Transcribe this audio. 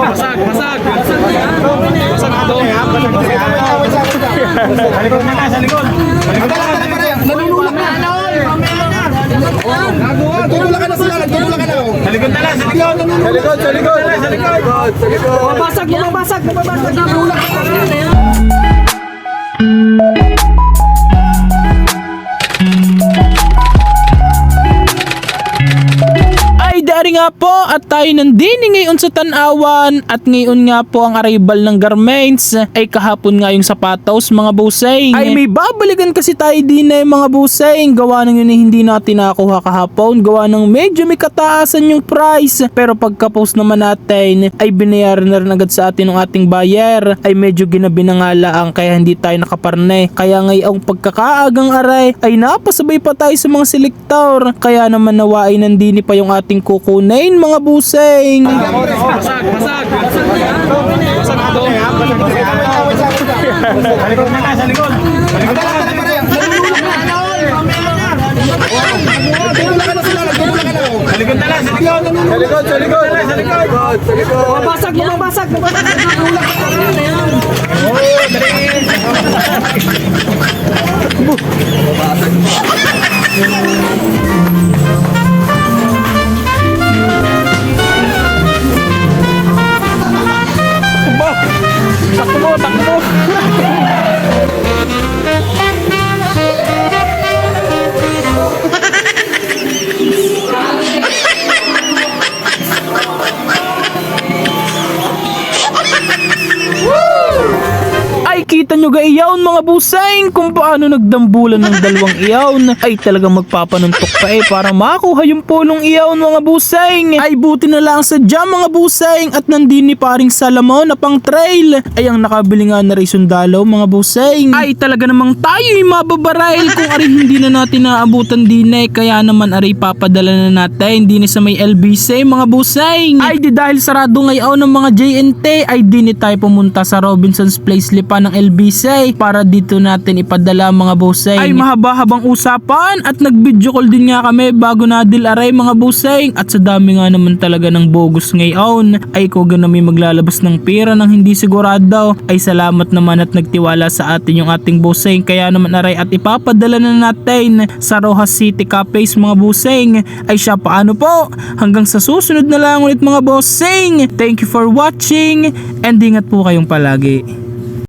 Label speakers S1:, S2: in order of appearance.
S1: Basag. Basag na doon. Sa likod na ka, sa likod.
S2: Nanunulak na. Nagtulak ka na sila, nagtulak ka na.
S1: Sa likod na lang, sa likod. Sa likod.
S2: Mabasag. Nanunulak ka na.
S3: Ay dari nga po at tayo nandini ngayon sa Tanawan at ngayon nga po ang arrival ng garments ay kahapon nga yung sapatos mga buseng. Ay may babalikan kasi tayo din eh mga buseng, gawa ng yun hindi natin nakakuha kahapon, gawa ng medyo may kataasan yung price, pero pagka-post naman natin ay binayaran na rin agad sa atin ng ating buyer, ay medyo ginabi na nga lang kaya hindi tayo nakaparne, kaya ngayong pagkakaagang aray ay napasabay pa tayo sa mga selector, kaya naman nawa ay nandini pa yung ating kukunin mga buseng.
S1: Basag. Basag na doon. Sa likod na ka, sa likod. Sa likod na lang, sa likod.
S2: Nagtulak ka na sila, nagtulak ka na.
S1: Sa likod na lang, sa likod. Sa likod.
S2: Mabasag. Nanunulak ka na.
S1: Takbo.
S3: Ay kita nyo ga iyawn mga buseng kung paano nagdambulan ng dalawang iyawn, ay talagang magpapanuntok pa para makuha yung pulong iyawn mga buseng. Ay buti na lang sa jam mga buseng at nandini paring Salamon na pang trail ay ang nakabili nga na rin sundalo mga buseng. Ay talaga namang tayo yung mababarail kung ari hindi na natin naabutan din kaya naman ari papadala na natin din sa may LBC mga buseng. Ay di dahil sarado ngayon ng mga JNT ay din tayo pumunta sa Robinson's Place Lipa ng LBC para dito natin ipadala mga buseng. Ay mahaba-habang usapan at nag-video call din nga kami bago nadil aray mga buseng, at sa dami nga naman talaga ng bogus ngayon ay ko ganami maglalabas ng pera ng hindi sigurado, ay salamat naman at nagtiwala sa atin yung ating buseng, kaya naman aray at ipapadala na natin sa Rojas City Cafes mga buseng. Ay siya paano po, hanggang sa susunod na lang ulit mga buseng. Thank you for watching and ingat po kayong palagi.